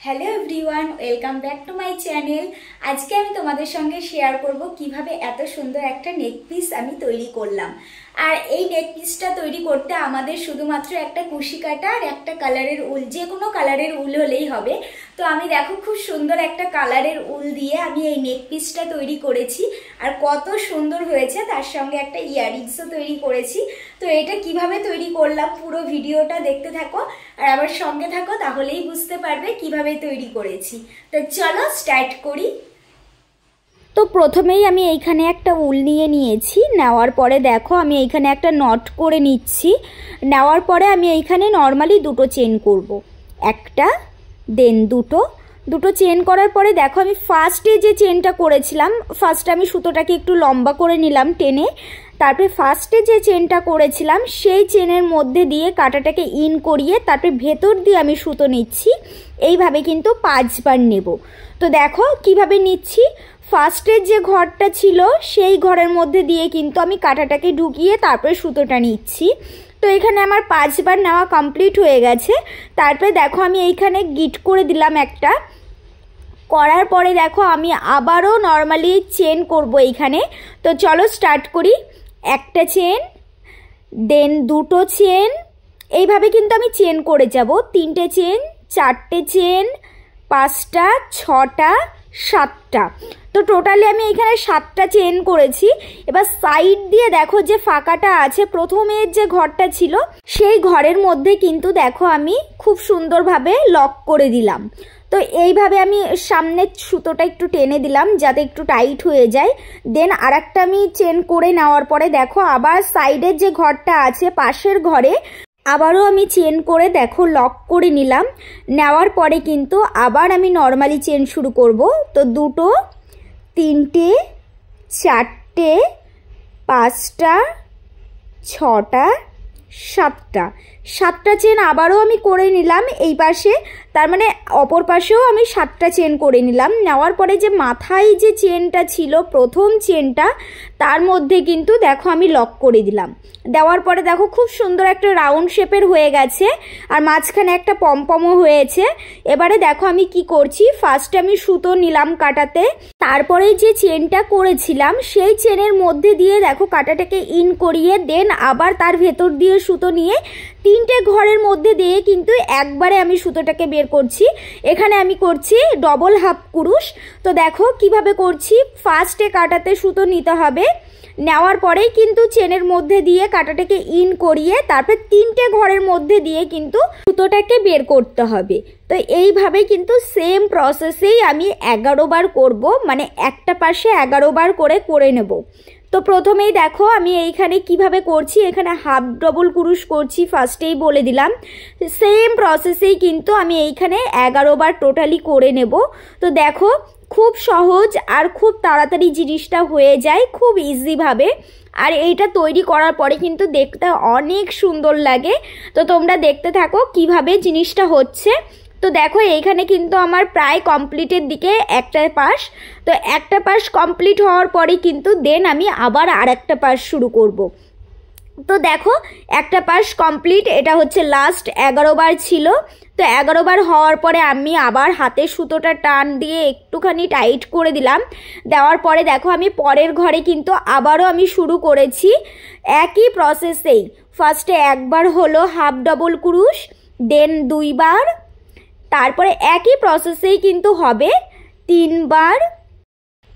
Hello everyone welcome back to my channel. आज के आमी तोमादेर संगे शेयर करब किभाबे एत सुंदर एक नेक पिस आमी तैरी करलाम। और ये नेक पिसटा तैरी करते आमादेर शुधुमात्र एक कुशी काटा और एक कालारेर उल, जे कोनो कालारेर उल होलेई होबे। तो आमी देखो खूब सुंदर एक कालारेर उल दिए आमी ये नेक पिसटा तैरी करेछि और कत सुंदर हयेछे, तार संगे एक इयारिंग्सो तैरी करेछि। तो एटा किभाबे तैरी करलाम पुरो भिडियोटा देखते थाको और आबार संगे थाको, ताहलेई बुझते पारबे किभाबे तैरी करेछि। तो चलो स्टार्ट करी। तो प्रथमेई आमी एइखाने एकटा उल निये नियेछि, नेওয়ার परे देखो आमी एइखाने एकटा नट करे निচ্ছি। नेওয়ার परे आमी एइखाने नर्माली दुटो चेन करब, एकटा देन दुटो चेन करार परे देखो आमी फार्स्टे जे चेनटा करेछिलाम, फार्स्टे आमी सुतोटाके एकटु लम्बा करे निलाम टेने, तारपरे फार्स्टे जे चेनटा करेछिलाम सेई चेनेर मध्य दिये काटाटाके इन करिए तारपरे भेतर दिये आमी सुतो निচ্ছি। এইভাবে কিন্তু 5 বার নেব। তো দেখো কিভাবে নিচ্ছি। ফার্স্টের যে ঘরটা ছিল সেই ঘরের মধ্যে দিয়ে কিন্তু আমি কাঁটাটাকে ঢুকিয়ে তারপরে সুতোটা নিচ্ছি। তো এখানে আমার 5 বার নেওয়া কমপ্লিট হয়ে গেছে। তারপরে দেখো আমি এইখানে গিট করে দিলাম একটা, করার পরে দেখো আমি আবারও নরমালি চেন করব এইখানে। তো চলো স্টার্ট করি। একটা চেন, দেন দুটো চেন, এইভাবে কিন্তু আমি চেন করে যাব। তিনটে চেন, চারটে চেন, পাঁচটা, ছটা, সাতটা। তো টোটালি আমি এখানে 7টা চেন করেছি। এবার সাইড দিয়ে দেখো যে ফাঁকাটা আছে, প্রথমে যে ঘরটা ছিল সেই ঘরের মধ্যে কিন্তু দেখো আমি খুব সুন্দরভাবে লক করে দিলাম। তো এইভাবে আমি সামনে সুতোটা একটু টেনে দিলাম যাতে একটু টাইট হয়ে যায়। দেন আরেকটা আমি চেন করে নেওয়ার পরে দেখো আবার সাইডের যে ঘরটা আছে পাশের ঘরে আবারও আমি চেন করে দেখো লক করে নিলাম। নেওয়ার পরে কিন্তু আবার আমি নর্মালি চেন শুরু করব। তো দুটো, তিনটে, চারটে, পাঁচটা, ছটা, সাতটা চেন আবারও আমি করে নিলাম এই পাশে, তার মানে অপর পাশেও আমি 7টা চেন করে নিলাম। নেওয়ার পরে যে মাথায় যে চেনটা ছিল প্রথম চেনটা তার মধ্যে কিন্তু দেখো আমি লক করে দিলাম। দেওয়ার পরে দেখো খুব সুন্দর একটা রাউন্ড শেপের হয়ে গেছে আর মাঝখানে একটা পমপমও হয়েছে। এবারে দেখো আমি কি করছি, ফার্স্টে আমি সুতো নিলাম কাটাতে, তারপরে যে চেনটা করেছিলাম সেই চেনের মধ্যে দিয়ে দেখো কাটাটাকে ইন করিয়ে দেন আবার তার ভেতর দিয়ে সুতো নিয়ে 3টে ঘরের মধ্যে দিয়ে কিন্তু একবারে আমি সুতোটাকে বের করছি। এখানে আমি করছি ডবল হাফ কুরুশ। তো দেখো কিভাবে করছি, ফার্স্টে কাটাতে সুতো নিতে হবে, নেওয়ার পরেই কিন্তু চেনের মধ্যে দিয়ে কাটাটাকে ইন করিয়ে তারপর 3টে ঘরের মধ্যে দিয়ে কিন্তু সুতোটাকে বের করতে হবে। তো এইভাবে কিন্তু সেম প্রসেসেই আমি 11 বার করব, মানে একটা পাশে 11 বার করে নেব। তো প্রথমেই দেখো আমি এইখানে কিভাবে করছি, এখানে হাফ ডবল কুরুশ করছি, ফার্স্টেই বলে দিলাম। সেম প্রসেসেই কিন্তু আমি এইখানে 11 বার টোটালি করে নেব। তো দেখো খুব সহজ আর খুব তাড়াতাড়ি জিনিসটা হয়ে যায় খুব ইজিভাবে। আর এইটা তৈরি করার পরে কিন্তু দেখতে অনেক সুন্দর লাগে। তো তোমরা দেখতে থাকো কিভাবে জিনিসটা হচ্ছে। তো দেখো এইখানে কিন্তু আমার প্রায় কমপ্লিটের দিকে একটা পাশ। তো একটা পাশ কমপ্লিট হওয়ার পরে কিন্তু দেন আমি আবার আরেকটা পাশ শুরু করব। তো দেখো একটা পাশ কমপ্লিট, এটা হচ্ছে লাস্ট 11 বার ছিল। তো 11 বার হওয়ার পরে আমি আবার হাতে সুতোটা টান দিয়ে একটুখানি টাইট করে দিলাম। দেওয়ার পরে দেখো আমি পরের ঘরে কিন্তু আবারও আমি শুরু করেছি একই প্রসেসেই। ফার্স্টে একবার হলো হাফ ডবল কুরুশ, দেন 2 বার, তারপরে একই প্রসেসেই কিন্তু হবে 3 বার,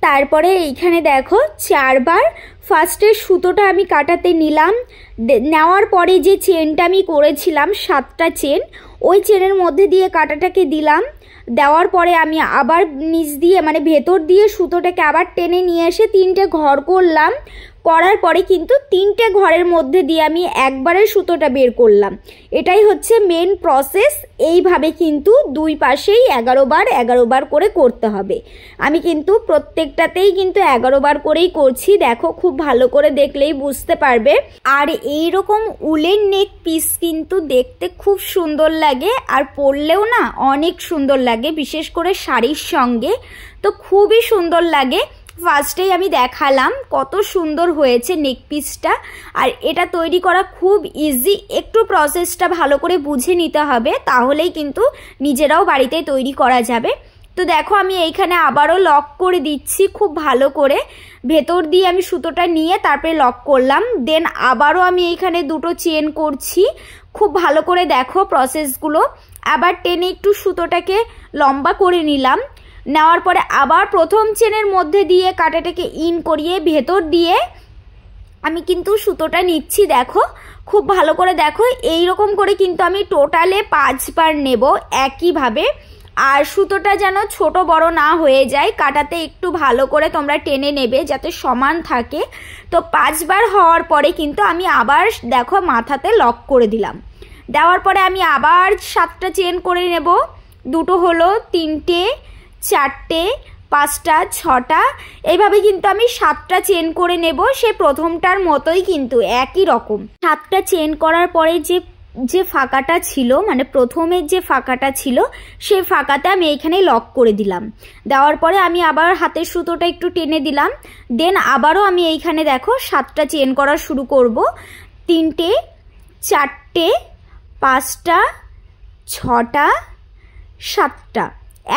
তারপরে এইখানে দেখো 4 বার। ফার্স্টে সুতোটা আমি কাটাতে নিলাম, নেওয়ার পরে যে চেনটা আমি করেছিলাম 7টা চেন, ওই চেনের মধ্যে দিয়ে কাটাটাকে দিলাম। দেওয়ার পরে আমি আবার নিচ দিয়ে মানে ভেতর দিয়ে সুতোটাকে আবার টেনে নিয়ে এসে 3টে ঘর করলাম। করার পরে কিন্তু 3টে ঘরের মধ্যে দিয়ে আমি একবারে সুতোটা বের করলাম। এটাই হচ্ছে মেন প্রসেস। এইভাবে কিন্তু দুই পাশেই 11 বার করে করতে হবে। আমি কিন্তু প্রত্যেকটাতেই কিন্তু 11 বার করেই করছি, দেখো খুব ভালো করে দেখলেই বুঝতে পারবে। আর এই রকম উলের নেক পিস কিন্তু দেখতে খুব সুন্দর লাগে আর পরলেও না অনেক সুন্দর লাগে, বিশেষ করে শাড়ির সঙ্গে তো খুবই সুন্দর লাগে। ফার্স্টেই আমি দেখালাম কত সুন্দর হয়েছে নেক পিসটা। আর এটা তৈরি করা খুব ইজি, একটু প্রসেসটা ভালো করে বুঝে নিতে হবে, তাহলেই কিন্তু নিজেরাও বাড়িতে তৈরি করা যাবে। তো দেখো আমি এইখানে আবারও লক করে দিচ্ছি খুব ভালো করে, ভেতর দিয়ে আমি সুতোটা নিয়ে তারপরে লক করলাম। দেন আবারও আমি এইখানে দুটো চেন করছি খুব ভালো করে। দেখো প্রসেসগুলো আবার টেনে একটু সুতোটাকে লম্বা করে নিলাম, নেওয়ার পরে আবার প্রথম চেনের মধ্যে দিয়ে কাঁটাটাকে ইন করিয়ে ভেতর দিয়ে আমি কিন্তু সুতোটা নিচ্ছি। দেখো খুব ভালো করে দেখো, এই রকম করে কিন্তু আমি টোটালে 5 বার নেব একইভাবে। আর সুতোটা যেন ছোট বড় না হয়ে যায়, কাটাতে একটু ভালো করে তোমরা টেনে নেবে যাতে সমান থাকে। তো 5 বার হওয়ার পরে কিন্তু আমি আবার দেখো মাথাতে লক করে দিলাম। দেওয়ার পরে আমি আবার 7টা চেন করে নেব। দুটো হলো, 3টে, 4টে, 5টা, 6টা, এইভাবে কিন্তু আমি 7টা চেন করে নেব। সে প্রথমটার মতোই কিন্তু একই রকম 7টা চেন করার পরে যে ফাঁকাটা ছিল, মানে প্রথমের যে ফাঁকাটা ছিল, সেই ফাঁকাতে আমি এইখানে লক করে দিলাম। দেওয়ার পরে আমি আবার হাতের সুতোটা একটু টেনে দিলাম। দেন আবারও আমি এইখানে দেখো 7টা চেন করা শুরু করব। 3টে, 4টে, 5টা, 6টা, 7টা,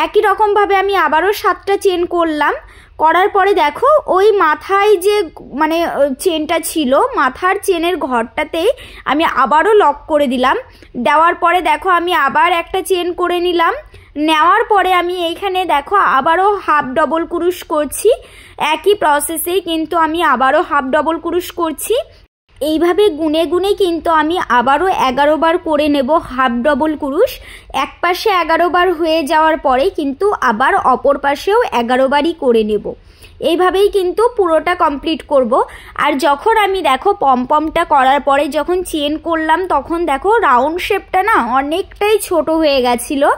একই রকমভাবে আমি আবারও 7টা চেন করলাম। করার পরে দেখো ওই মাথায় যে মানে চেনটা ছিল, মাথার চেনের ঘরটাতেই আমি আবারও লক করে দিলাম। দেওয়ার পরে দেখো আমি আবার একটা চেন করে নিলাম। নেওয়ার পরে আমি এইখানে দেখো আবারও হাফ ডবল ক্রুশ করছি, একই প্রসেসেই কিন্তু আমি আবারও হাফ ডবল ক্রুশ করছি। এইভাবে গুনে গুনে কিন্তু আমি আবারও 11 বার করে নেব হাফ ডবল ক্রুশ। এক পাশে 11 বার হয়ে যাওয়ার পরে কিন্তু আবার অপর পাশেও 11 বারই করে নেব। এইভাবেই কিন্তু পুরোটা কমপ্লিট করব। আর যখন আমি দেখো পমপমটা করার পরে যখন চেন করলাম, তখন দেখো রাউন্ড শেপটা না অনেকটাই ছোট হয়ে গেছিলো।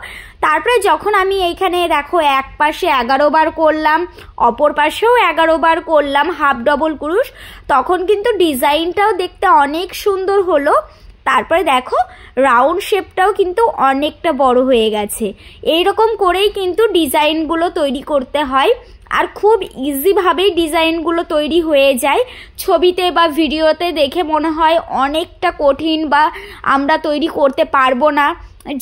তারপরে যখন আমি এইখানে দেখো এক পাশে 11 বার করলাম, অপর পাশেও 11 বার করলাম হাফ ডবল ক্রুশ, তখন কিন্তু ডিজাইনটাও দেখতে অনেক সুন্দর হলো। তারপরে দেখো রাউন্ড শেপটাও কিন্তু অনেকটা বড় হয়ে গেছে। এইরকম করেই কিন্তু ডিজাইনগুলো তৈরি করতে হয়। আর খুব ইজিভাবেই ডিজাইনগুলো তৈরি হয়ে যায়। ছবিতে বা ভিডিওতে দেখে মনে হয় অনেকটা কঠিন বা আমরা তৈরি করতে পারবো না।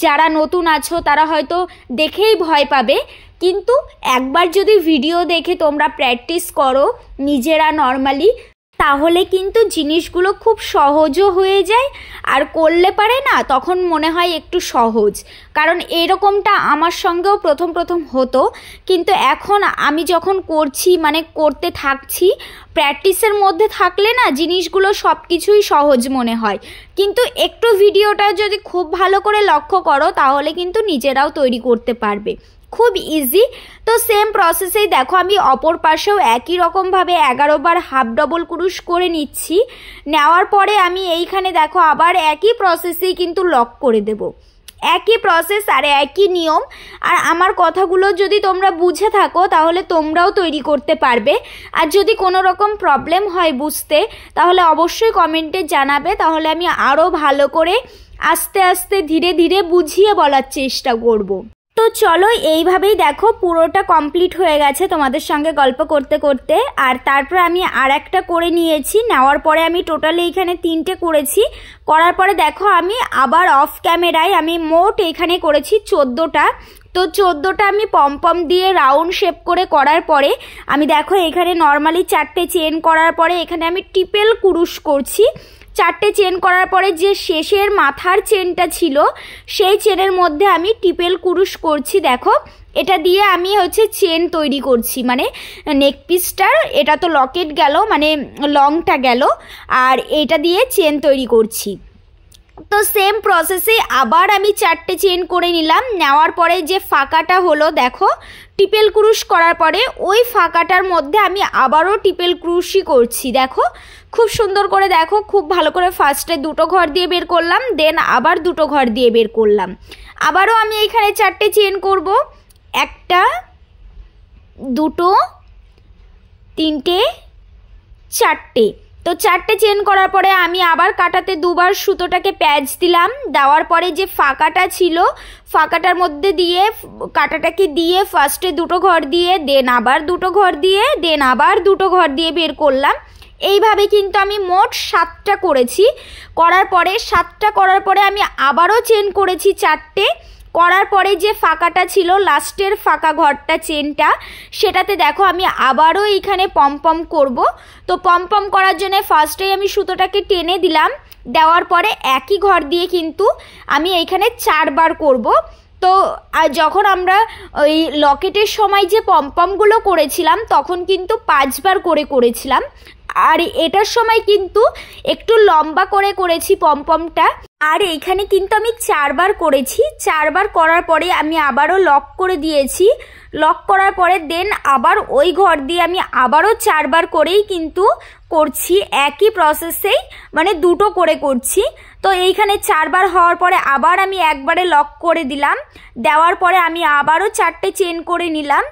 যারা নতুন আছো তারা হয়তো দেখেই ভয় পাবে, কিন্তু একবার যদি ভিডিও দেখে তোমরা প্র্যাকটিস করো নিজেরা নর্মালি, তাহলে কিন্তু জিনিসগুলো খুব সহজও হয়ে যায়। আর করলে পারে না তখন মনে হয় একটু সহজ, কারণ এরকমটা আমার সঙ্গেও প্রথম প্রথম হতো। কিন্তু এখন আমি যখন করছি, মানে করতে থাকছি, প্র্যাকটিসের মধ্যে থাকলে না জিনিসগুলো সব কিছুই সহজ মনে হয়। কিন্তু একটু ভিডিওটা যদি খুব ভালো করে লক্ষ্য করো তাহলে কিন্তু নিজেরাও তৈরি করতে পারবে, খুব ইজি। তো সেম প্রসেসেই দেখো আমি অপর পাশেও একই রকমভাবে 11 বার হাফ ডবল ক্রুশ করে নিচ্ছি। নেওয়ার পরে আমি এইখানে দেখো আবার একই প্রসেসেই কিন্তু লক করে দেব। একই প্রসেস আর একই নিয়ম। আর আমার কথাগুলো যদি তোমরা বুঝে থাকো তাহলে তোমরাও তৈরি করতে পারবে। আর যদি কোনো রকম প্রবলেম হয় বুঝতে, তাহলে অবশ্যই কমেন্টে জানাবে, তাহলে আমি আরও ভালো করে আস্তে আস্তে ধীরে ধীরে বুঝিয়ে বলার চেষ্টা করব। তো চলো এইভাবেই দেখো পুরোটা কমপ্লিট হয়ে গেছে তোমাদের সঙ্গে গল্প করতে করতে। আর তারপর আমি আর একটা করে নিয়েছি। নেওয়ার পরে আমি টোটালি এখানে 3টে করেছি। করার পরে দেখো আমি আবার অফ ক্যামেরায় আমি মোট এখানে করেছি 14টা। তো 14টা আমি পমপম দিয়ে রাউন্ড শেপ করে করার পরে আমি দেখো এখানে নর্মালি 4টে চেন করার পরে এখানে আমি ট্রিপল ক্রুশ করছি। 4টে চেন করার পরে যে শেষের মাথার চেনটা ছিল সেই চেনের মধ্যে আমি ট্রিপল ক্রুশ করছি। দেখো এটা দিয়ে আমি হচ্ছে চেন তৈরি করছি, মানে নেক পিসটার এটা তো লকেট গেল, মানে লংটা গেল, আর এটা দিয়ে চেন তৈরি করছি। তো সেম প্রসেসে আবার আমি 4টে চেন করে নিলাম। নেওয়ার পরে যে ফাঁকাটা হলো দেখো ট্রিপল ক্রুশ করার পরে ওই ফাঁকাটার মধ্যে আমি আবারও ট্রিপল ক্রুশই করছি। দেখো খুব সুন্দর করে দেখো, খুব ভালো করে ফার্স্টে 2টো ঘর দিয়ে বের করলাম, দেন আবার 2টো ঘর দিয়ে বের করলাম। আবারও আমি এখানে 4টে চেন করব, 1টা 2টো 3টে 4টে। তো 4টে চেন করার পরে আমি আবার কাটাতে দুবার সুতোটাকে প্যাঁচ দিলাম, দেওয়ার পরে যে ফাঁকাটা ছিল ফাঁকাটার মধ্যে দিয়ে কাটাটাকে দিয়ে ফার্স্টে 2টো ঘর দিয়ে দেন আবার 2টো ঘর দিয়ে দেন আবার 2টো ঘর দিয়ে বের করলাম। এইভাবে কিন্তু আমি মোট 7টা করেছি। করার পরে আমি আবারও চেন করেছি 4টে। করার পরে যে ফাঁকাটা ছিল লাস্টের ফাঁকা ঘরটা চেনটা, সেটাতে দেখো আমি আবারও এইখানে পমপম করব। তো পমপম করার জন্য ফার্স্টেই আমি সুতোটাকে টেনে দিলাম, দেওয়ার পরে একই ঘর দিয়ে কিন্তু আমি এইখানে 4বার করব। তো যখন আমরা ওই লকেটের সময় যে পমপমগুলো করেছিলাম তখন কিন্তু 5বার করে করেছিলাম, আর এটার সময় কিন্তু একটু লম্বা করে করেছি পমপমটা। আর এইখানে কিন্তু আমি 4বার করেছি। 4বার করার পরে আমি আবারও লক করে দিয়েছি। লক করার পরে দেন আবার ওই ঘর দিয়ে আমি আবারও 4বার করেই কিন্তু করছি, একই প্রসেসেই, মানে 2টো করে করছি। তো এইখানে 4বার হওয়ার পরে আবার আমি একবারে লক করে দিলাম, দেওয়ার পরে আমি আবারও 4টে চেন করে নিলাম।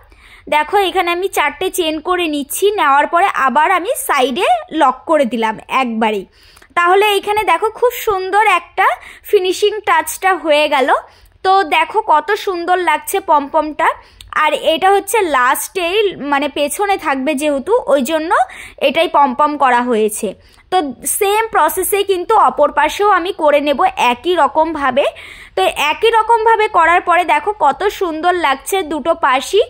দেখো এখানে আমি 4টে চেন করে নিচ্ছি, নেওয়ার পরে আবার আমি সাইডে লক করে দিলাম একবারেই। তাহলে এইখানে দেখো খুব সুন্দর একটা ফিনিশিং টাচটা হয়ে গেল। তো দেখো কত সুন্দর লাগছে পমপমটা। আর এটা হচ্ছে লাস্টেই, মানে পেছনে থাকবে যেহেতু, ওই জন্য এটাই পমপম করা হয়েছে। তো সেম প্রসেসে কিন্তু অপর পাশেও আমি করে নেব একই রকমভাবে। তো একই রকমভাবে করার পরে দেখো কত সুন্দর লাগছে দুটো পাশই।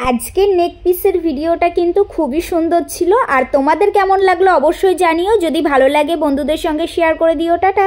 আজকের নেক পিসের ভিডিওটা কিন্তু খুবই সুন্দর ছিল। আর তোমাদের কেমন লাগলো অবশ্যই জানিও। যদি ভালো লাগে বন্ধুদের সঙ্গে শেয়ার করে দিও। টাটা।